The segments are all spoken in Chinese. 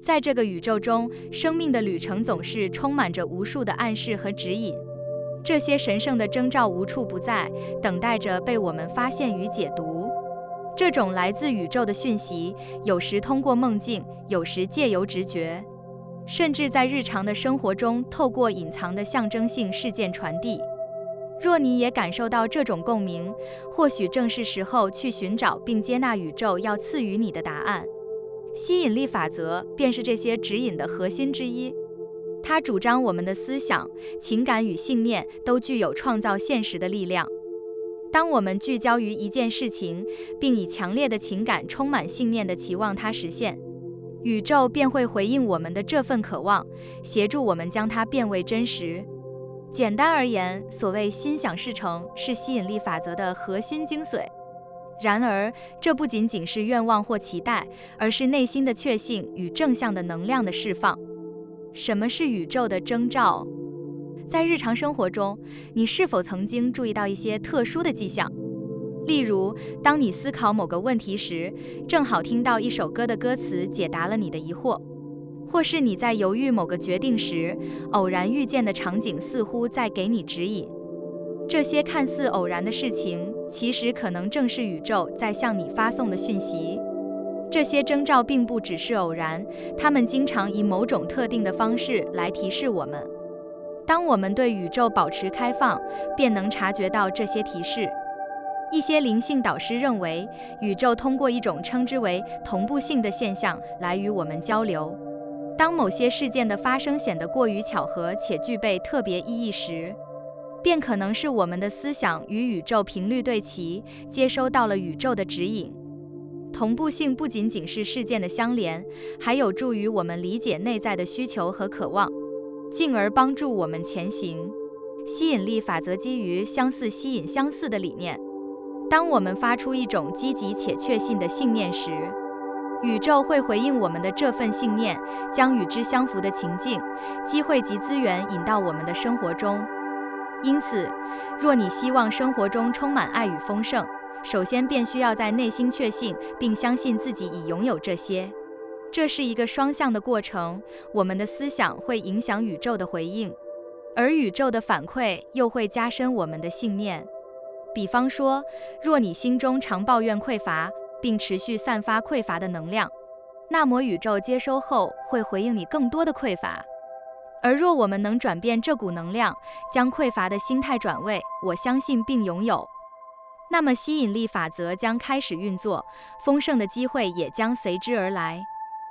在这个宇宙中，生命的旅程总是充满着无数的暗示和指引，这些神圣的征兆无处不在，等待着被我们发现与解读。这种来自宇宙的讯息，有时通过梦境，有时借由直觉，甚至在日常的生活中透过隐藏的象征性事件传递。若你也感受到这种共鸣，或许正是时候去寻找并接纳宇宙要赐予你的答案。吸引力法则便是这些指引的核心之一，它主张我们的思想、情感与信念都具有创造现实的力量。当我们聚焦于一件事情，并以强烈的情感充满信念地期望它实现，宇宙便会回应我们的这份渴望，协助我们将它变为真实。简单而言，所谓心想事成是吸引力法则的核心精髓。然而，这不仅仅是愿望或期待，而是内心的确信与正向的能量的释放。什么是宇宙的征兆？在日常生活中，你是否曾经注意到一些特殊的迹象？例如，当你思考某个问题时，正好听到一首歌的歌词解答了你的疑惑；或是你在犹豫某个决定时，偶然遇见的场景似乎在给你指引。这些看似偶然的事情，其实可能正是宇宙在向你发送的讯息。这些征兆并不只是偶然，它们经常以某种特定的方式来提示我们。当我们对宇宙保持开放，便能察觉到这些提示。一些灵性导师认为，宇宙通过一种称之为同步性的现象来与我们交流。当某些事件的发生显得过于巧合且具备特别意义时，便可能是我们的思想与宇宙频率对齐，接收到了宇宙的指引。同步性不仅仅是事件的相连，还有助于我们理解内在的需求和渴望，进而帮助我们前行。吸引力法则基于相似吸引相似的理念。当我们发出一种积极且确信的信念时，宇宙会回应我们的这份信念，将与之相符的情境、机会及资源引到我们的生活中。因此，若你希望生活中充满爱与丰盛，首先便需要在内心确信并相信自己已拥有这些。这是一个双向的过程，我们的思想会影响宇宙的回应，而宇宙的反馈又会加深我们的信念。比方说，若你心中常抱怨匮乏，并持续散发匮乏的能量，那么宇宙接收后会回应你更多的匮乏。而若我们能转变这股能量，将匮乏的心态转为我相信并拥有，那么吸引力法则将开始运作，丰盛的机会也将随之而来。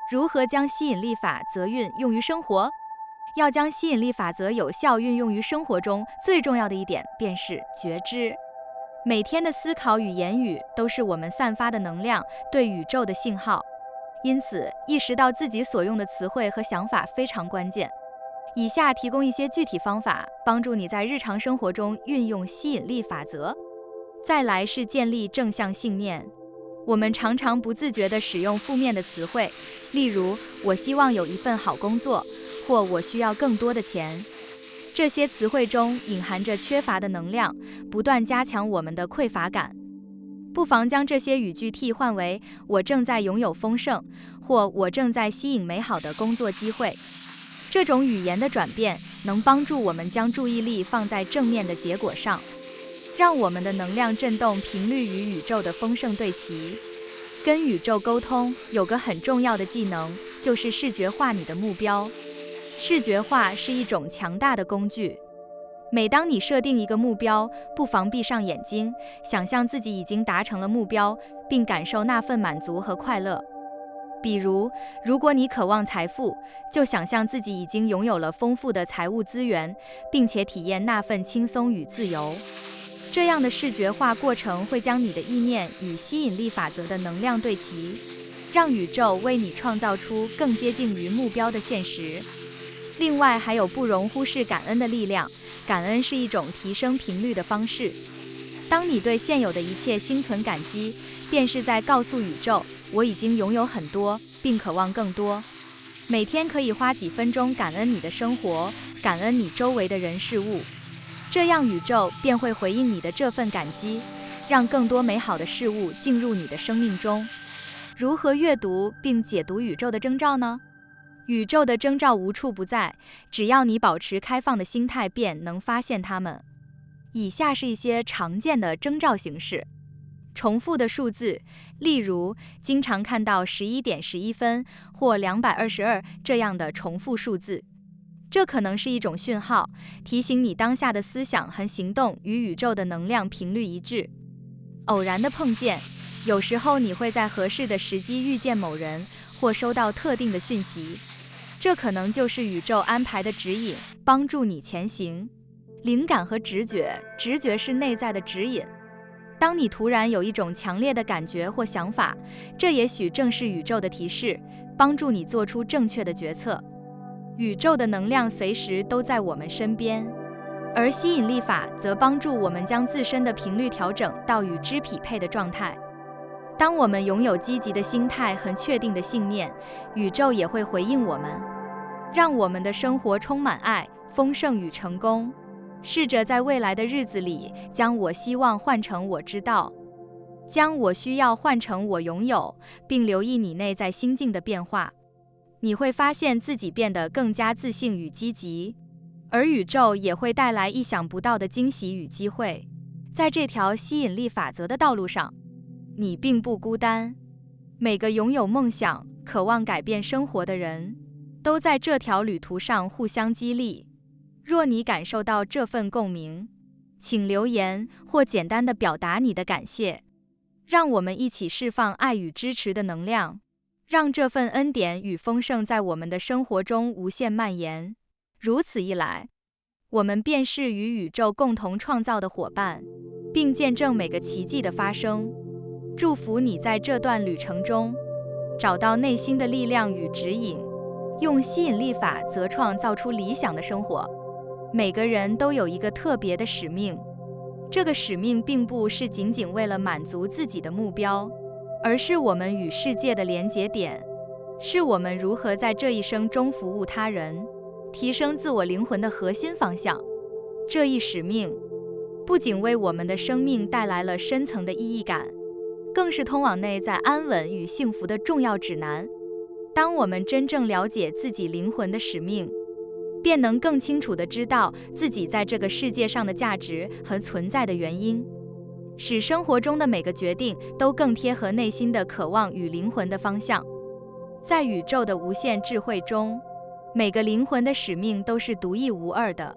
如何将吸引力法则运用于生活？要将吸引力法则有效运用于生活中，最重要的一点便是觉知。每天的思考与言语都是我们散发的能量对宇宙的信号，因此意识到自己所用的词汇和想法非常关键。以下提供一些具体方法，帮助你在日常生活中运用吸引力法则。再来是建立正向信念。我们常常不自觉地使用负面的词汇，例如我希望有一份好工作，或我需要更多的钱。这些词汇中隐含着缺乏的能量，不断加强我们的匮乏感。不妨将这些语句替换为我正在拥有丰盛，或我正在吸引美好的工作机会。这种语言的转变能帮助我们将注意力放在正面的结果上，让我们的能量振动频率与宇宙的丰盛对齐。跟宇宙沟通有个很重要的技能，就是视觉化你的目标。视觉化是一种强大的工具。每当你设定一个目标，不妨闭上眼睛，想象自己已经达成了目标，并感受那份满足和快乐。比如，如果你渴望财富，就想象自己已经拥有了丰富的财务资源，并且体验那份轻松与自由。这样的视觉化过程会将你的意念与吸引力法则的能量对齐，让宇宙为你创造出更接近于目标的现实。另外，还有不容忽视感恩的力量。感恩是一种提升频率的方式。当你对现有的一切心存感激，便是在告诉宇宙，我已经拥有很多，并渴望更多。每天可以花几分钟感恩你的生活，感恩你周围的人事物，这样宇宙便会回应你的这份感激，让更多美好的事物进入你的生命中。如何阅读并解读宇宙的征兆呢？宇宙的征兆无处不在，只要你保持开放的心态，便能发现它们。以下是一些常见的征兆形式：重复的数字，例如经常看到11:11或222这样的重复数字，这可能是一种讯号，提醒你当下的思想和行动与宇宙的能量频率一致。偶然的碰见，有时候你会在合适的时机遇见某人，或收到特定的讯息，这可能就是宇宙安排的指引，帮助你前行。灵感和直觉，直觉是内在的指引。当你突然有一种强烈的感觉或想法，这也许正是宇宙的提示，帮助你做出正确的决策。宇宙的能量随时都在我们身边，而吸引力法则帮助我们将自身的频率调整到与之匹配的状态。当我们拥有积极的心态和确定的信念，宇宙也会回应我们，让我们的生活充满爱、丰盛与成功。试着在未来的日子里，将我希望换成我知道，将我需要换成我拥有，并留意你内在心境的变化。你会发现自己变得更加自信与积极，而宇宙也会带来意想不到的惊喜与机会。在这条吸引力法则的道路上，你并不孤单。每个拥有梦想、渴望改变生活的人，都在这条旅途上互相激励。若你感受到这份共鸣，请留言或简单地表达你的感谢。让我们一起释放爱与支持的能量，让这份恩典与丰盛在我们的生活中无限蔓延。如此一来，我们便是与宇宙共同创造的伙伴，并见证每个奇迹的发生。祝福你在这段旅程中找到内心的力量与指引，用吸引力法则创造出理想的生活。每个人都有一个特别的使命，这个使命并不是仅仅为了满足自己的目标，而是我们与世界的连结点，是我们如何在这一生中服务他人，提升自我灵魂的核心方向。这一使命不仅为我们的生命带来了深层的意义感，更是通往内在安稳与幸福的重要指南。当我们真正了解自己灵魂的使命，便能更清楚地知道自己在这个世界上的价值和存在的原因，使生活中的每个决定都更贴合内心的渴望与灵魂的方向。在宇宙的无限智慧中，每个灵魂的使命都是独一无二的，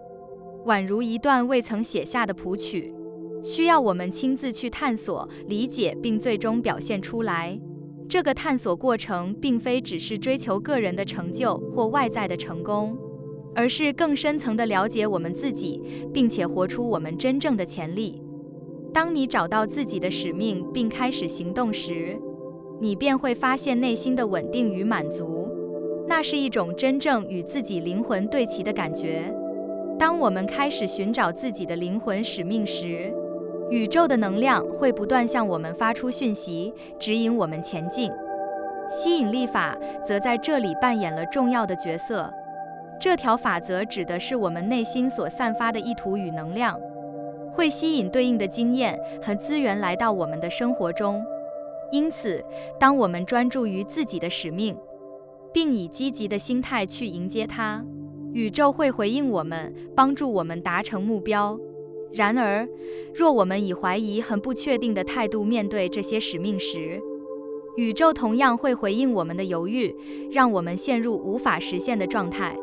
宛如一段未曾写下的谱曲，需要我们亲自去探索、理解并最终表现出来。这个探索过程并非只是追求个人的成就或外在的成功，而是更深层地了解我们自己，并且活出我们真正的潜力。当你找到自己的使命并开始行动时，你便会发现内心的稳定与满足，那是一种真正与自己灵魂对齐的感觉。当我们开始寻找自己的灵魂使命时，宇宙的能量会不断向我们发出讯息，指引我们前进。吸引力法则在这里扮演了重要的角色。这条法则指的是我们内心所散发的意图与能量，会吸引对应的经验和资源来到我们的生活中。因此，当我们专注于自己的使命，并以积极的心态去迎接它，宇宙会回应我们，帮助我们达成目标。然而，若我们以怀疑和不确定的态度面对这些使命时，宇宙同样会回应我们的犹豫，让我们陷入无法实现的状态。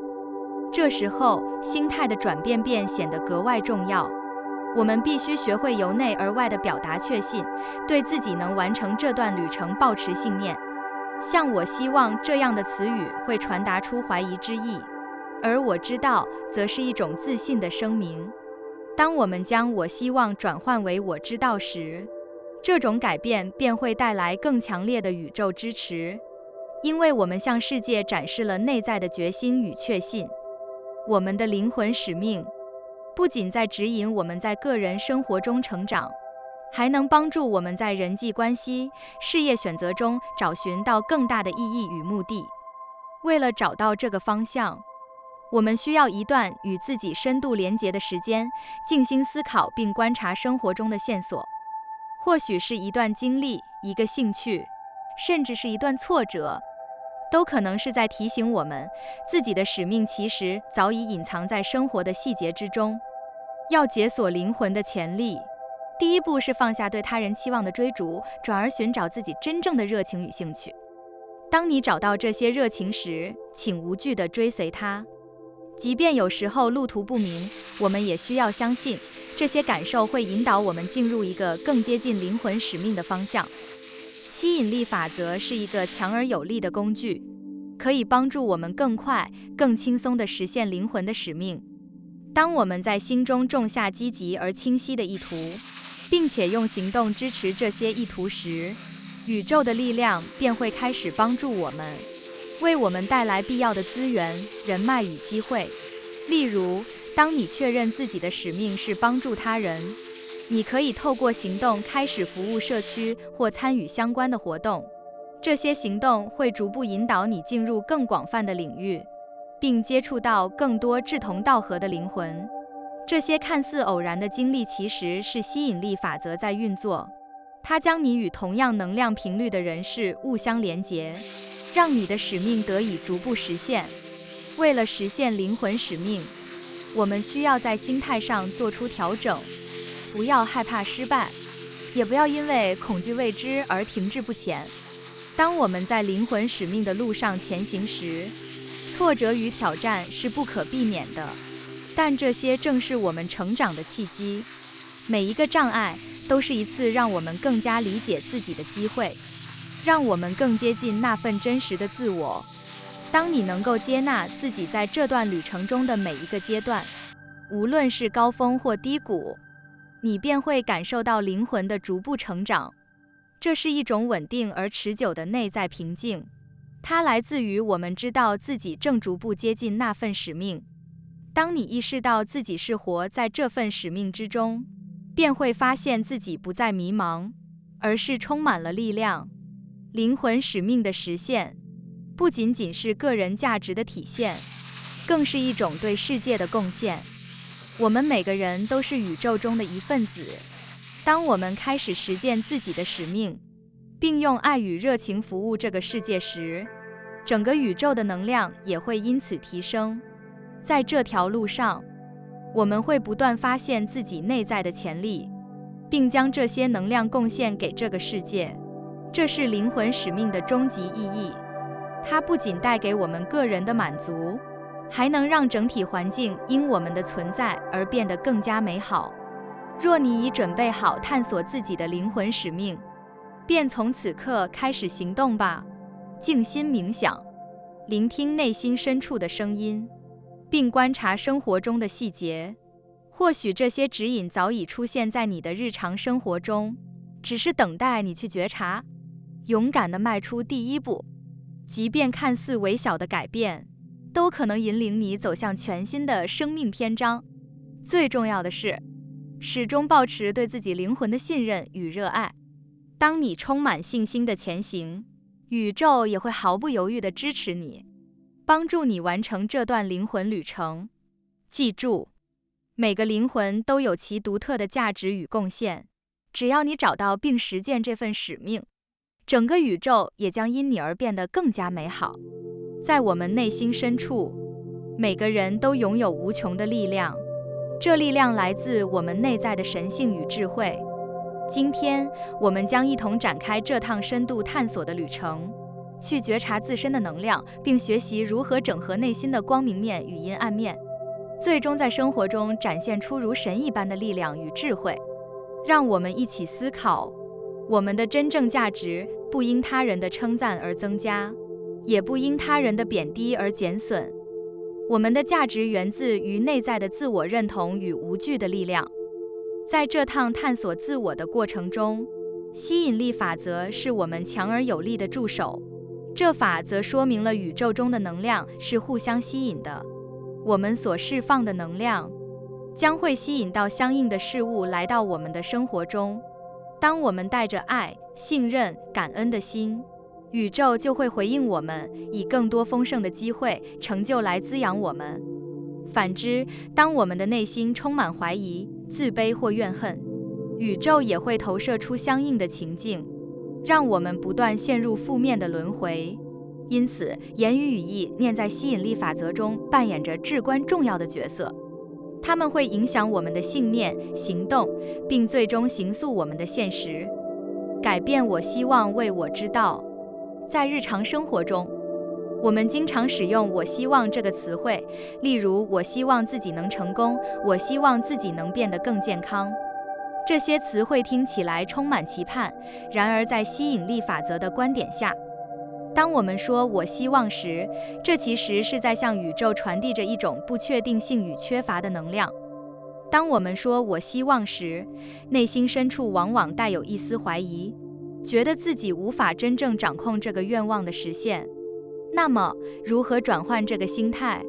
这时候，心态的转变便显得格外重要。我们必须学会由内而外地表达确信，对自己能完成这段旅程抱持信念。像我希望这样的词语会传达出怀疑之意，而我知道则是一种自信的声明。当我们将我希望转换为我知道时，这种改变便会带来更强烈的宇宙支持，因为我们向世界展示了内在的决心与确信。我们的灵魂使命不仅在指引我们在个人生活中成长，还能帮助我们在人际关系、事业选择中找寻到更大的意义与目的。为了找到这个方向，我们需要一段与自己深度连结的时间，静心思考并观察生活中的线索。或许是一段经历、一个兴趣，甚至是一段挫折。都可能是在提醒我们，自己的使命其实早已隐藏在生活的细节之中。要解锁灵魂的潜力，第一步是放下对他人期望的追逐，转而寻找自己真正的热情与兴趣。当你找到这些热情时，请无惧地追随它。即便有时候路途不明，我们也需要相信，这些感受会引导我们进入一个更接近灵魂使命的方向。吸引力法则是一个强而有力的工具，可以帮助我们更快、更轻松地实现灵魂的使命。当我们在心中种下积极而清晰的意图，并且用行动支持这些意图时，宇宙的力量便会开始帮助我们，为我们带来必要的资源、人脉与机会。例如，当你确认自己的使命是帮助他人，你可以透过行动开始服务社区或参与相关的活动。这些行动会逐步引导你进入更广泛的领域，并接触到更多志同道合的灵魂。这些看似偶然的经历其实是吸引力法则在运作，它将你与同样能量频率的人事物相连结，让你的使命得以逐步实现。为了实现灵魂使命，我们需要在心态上做出调整，不要害怕失败，也不要因为恐惧未知而停滞不前。当我们在灵魂使命的路上前行时，挫折与挑战是不可避免的，但这些正是我们成长的契机。每一个障碍都是一次让我们更加理解自己的机会，让我们更接近那份真实的自我。当你能够接纳自己在这段旅程中的每一个阶段，无论是高峰或低谷，你便会感受到灵魂的逐步成长。这是一种稳定而持久的内在平静，它来自于我们知道自己正逐步接近那份使命。当你意识到自己是活在这份使命之中，便会发现自己不再迷茫，而是充满了力量。灵魂使命的实现，不仅仅是个人价值的体现，更是一种对世界的贡献。我们每个人都是宇宙中的一份子。当我们开始实践自己的使命，并用爱与热情服务这个世界时，整个宇宙的能量也会因此提升。在这条路上，我们会不断发现自己内在的潜力，并将这些能量贡献给这个世界。这是灵魂使命的终极意义。它不仅带给我们个人的满足，还能让整体环境因我们的存在而变得更加美好。若你已准备好探索自己的灵魂使命，便从此刻开始行动吧。静心冥想，聆听内心深处的声音，并观察生活中的细节。或许这些指引早已出现在你的日常生活中，只是等待你去觉察。勇敢地迈出第一步，即便看似微小的改变，都可能引领你走向全新的生命篇章。最重要的是，始终保持对自己灵魂的信任与热爱。当你充满信心地前行，宇宙也会毫不犹豫地支持你，帮助你完成这段灵魂旅程。记住，每个灵魂都有其独特的价值与贡献，只要你找到并实践这份使命，整个宇宙也将因你而变得更加美好。在我们内心深处，每个人都拥有无穷的力量，这力量来自我们内在的神性与智慧。今天，我们将一同展开这趟深度探索的旅程，去觉察自身的能量，并学习如何整合内心的光明面与阴暗面，最终在生活中展现出如神一般的力量与智慧。让我们一起思考，我们的真正价值不因他人的称赞而增加，也不因他人的贬低而减损。我们的价值源自于内在的自我认同与无惧的力量。在这趟探索自我的过程中，吸引力法则是我们强而有力的助手。这法则说明了宇宙中的能量是互相吸引的，我们所释放的能量将会吸引到相应的事物来到我们的生活中。当我们带着爱、信任、感恩的心，宇宙就会回应我们，以更多丰盛的机会、成就来滋养我们。反之，当我们的内心充满怀疑、自卑或怨恨，宇宙也会投射出相应的情境，让我们不断陷入负面的轮回。因此，言语、语义、念在吸引力法则中扮演着至关重要的角色。它们会影响我们的信念、行动，并最终形塑我们的现实。改变我希望为我知道。在日常生活中，我们经常使用“我希望”这个词汇，例如我希望自己能成功，我希望自己能变得更健康。这些词汇听起来充满期盼，然而在吸引力法则的观点下，当我们说我希望时，这其实是在向宇宙传递着一种不确定性与缺乏的能量。当我们说我希望时，内心深处往往带有一丝怀疑，觉得自己无法真正掌控这个愿望的实现。那么，如何转换这个心态？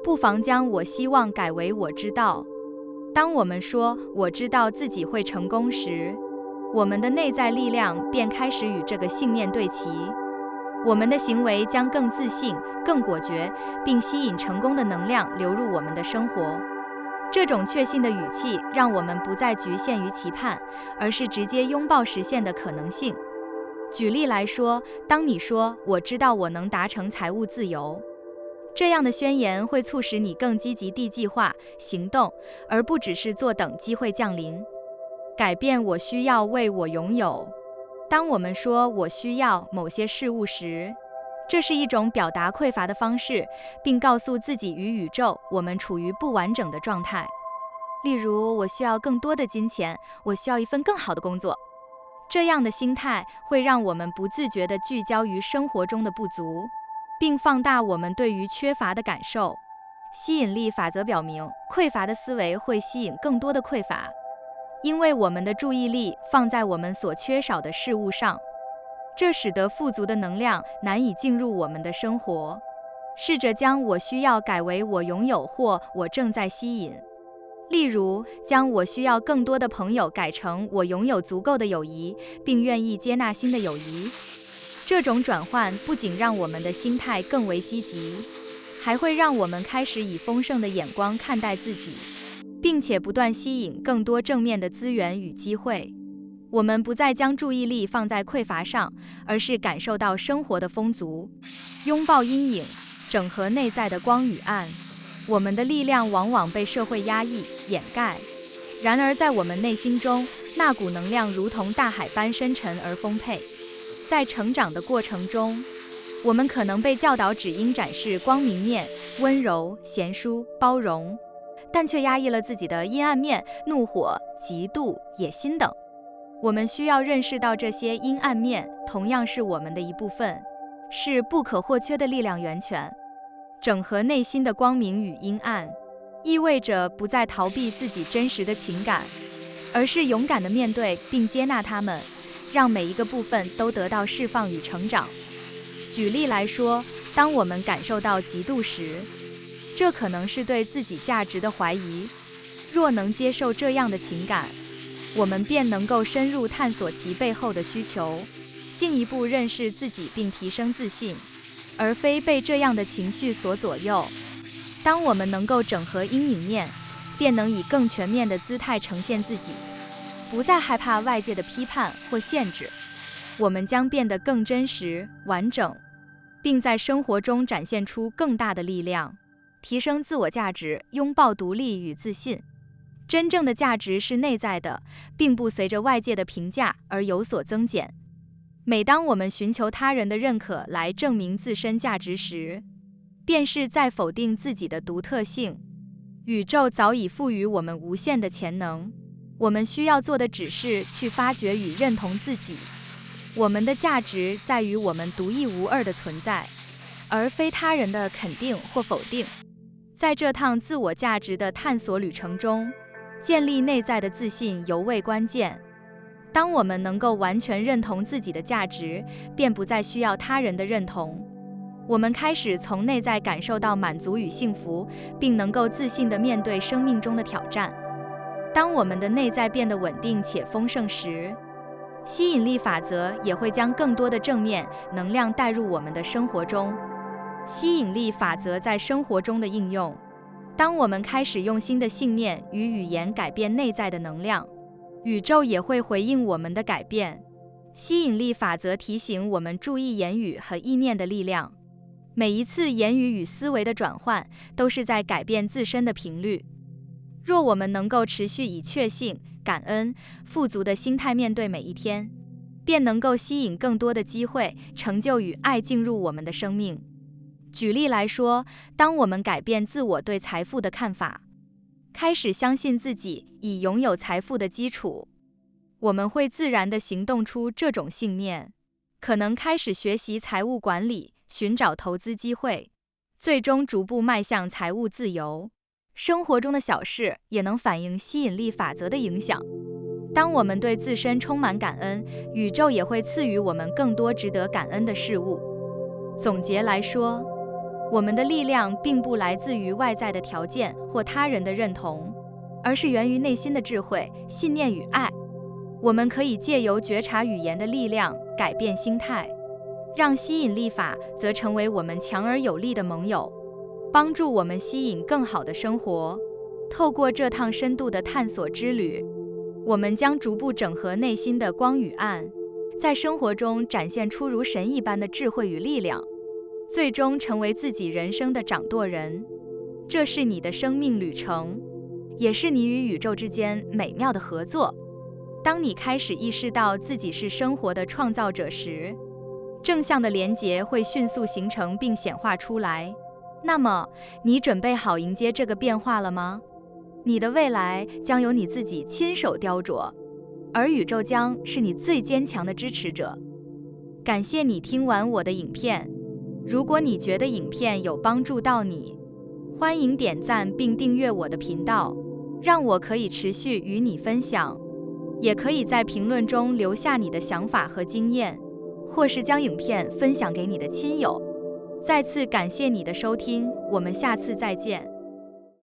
不妨将我希望改为我知道。当我们说我知道自己会成功时，我们的内在力量便开始与这个信念对齐。我们的行为将更自信、更果决，并吸引成功的能量流入我们的生活。这种确信的语气让我们不再局限于期盼，而是直接拥抱实现的可能性。举例来说，当你说“我知道我能达成财务自由”，这样的宣言会促使你更积极地计划、行动，而不只是坐等机会降临。改变我需要为我拥有。当我们说我需要某些事物时，这是一种表达匮乏的方式，并告诉自己与宇宙我们处于不完整的状态。例如，我需要更多的金钱，我需要一份更好的工作。这样的心态会让我们不自觉地聚焦于生活中的不足，并放大我们对于缺乏的感受。吸引力法则表明，匮乏的思维会吸引更多的匮乏。因为我们的注意力放在我们所缺少的事物上，这使得富足的能量难以进入我们的生活。试着将我需要改为我拥有或我正在吸引。例如，将我需要更多的朋友改成我拥有足够的友谊，并愿意接纳新的友谊。这种转换不仅让我们的心态更为积极，还会让我们开始以丰盛的眼光看待自己，并且不断吸引更多正面的资源与机会。我们不再将注意力放在匮乏上，而是感受到生活的丰足，拥抱阴影，整合内在的光与暗。我们的力量往往被社会压抑、掩盖，然而在我们内心中，那股能量如同大海般深沉而丰沛。在成长的过程中，我们可能被教导只应展示光明面、温柔、贤淑、包容，但却压抑了自己的阴暗面、怒火、嫉妒、野心等。我们需要认识到，这些阴暗面同样是我们的一部分，是不可或缺的力量源泉。整合内心的光明与阴暗，意味着不再逃避自己真实的情感，而是勇敢地面对并接纳它们，让每一个部分都得到释放与成长。举例来说，当我们感受到嫉妒时，这可能是对自己价值的怀疑。若能接受这样的情感，我们便能够深入探索其背后的需求，进一步认识自己并提升自信，而非被这样的情绪所左右。当我们能够整合阴影面，便能以更全面的姿态呈现自己，不再害怕外界的批判或限制。我们将变得更真实、完整，并在生活中展现出更大的力量，提升自我价值，拥抱独立与自信。真正的价值是内在的，并不随着外界的评价而有所增减。每当我们寻求他人的认可来证明自身价值时，便是在否定自己的独特性。宇宙早已赋予我们无限的潜能，我们需要做的只是去发掘与认同自己。我们的价值在于我们独一无二的存在，而非他人的肯定或否定。在这趟自我价值的探索旅程中，建立内在的自信尤为关键。当我们能够完全认同自己的价值，便不再需要他人的认同。我们开始从内在感受到满足与幸福，并能够自信地面对生命中的挑战。当我们的内在变得稳定且丰盛时，吸引力法则也会将更多的正面能量带入我们的生活中。吸引力法则在生活中的应用。当我们开始用新的信念与语言改变内在的能量，宇宙也会回应我们的改变。吸引力法则提醒我们注意言语和意念的力量。每一次言语与思维的转换，都是在改变自身的频率。若我们能够持续以确信、感恩、富足的心态面对每一天，便能够吸引更多的机会、成就与爱进入我们的生命。举例来说，当我们改变自我对财富的看法，开始相信自己已拥有财富的基础，我们会自然地行动出这种信念，可能开始学习财务管理，寻找投资机会，最终逐步迈向财务自由。生活中的小事也能反映吸引力法则的影响。当我们对自身充满感恩，宇宙也会赐予我们更多值得感恩的事物。总结来说，我们的力量并不来自于外在的条件或他人的认同，而是源于内心的智慧、信念与爱。我们可以借由觉察语言的力量改变心态，让吸引力法则成为我们强而有力的盟友，帮助我们吸引更好的生活。透过这趟深度的探索之旅，我们将逐步整合内心的光与暗，在生活中展现出如神一般的智慧与力量，最终成为自己人生的掌舵人。这是你的生命旅程，也是你与宇宙之间美妙的合作。当你开始意识到自己是生活的创造者时，正向的连结会迅速形成并显化出来。那么，你准备好迎接这个变化了吗？你的未来将由你自己亲手雕琢，而宇宙将是你最坚强的支持者。感谢你听完我的影片。如果你觉得影片有帮助到你，欢迎点赞并订阅我的频道，让我可以持续与你分享。也可以在评论中留下你的想法和经验，或是将影片分享给你的亲友。再次感谢你的收听，我们下次再见。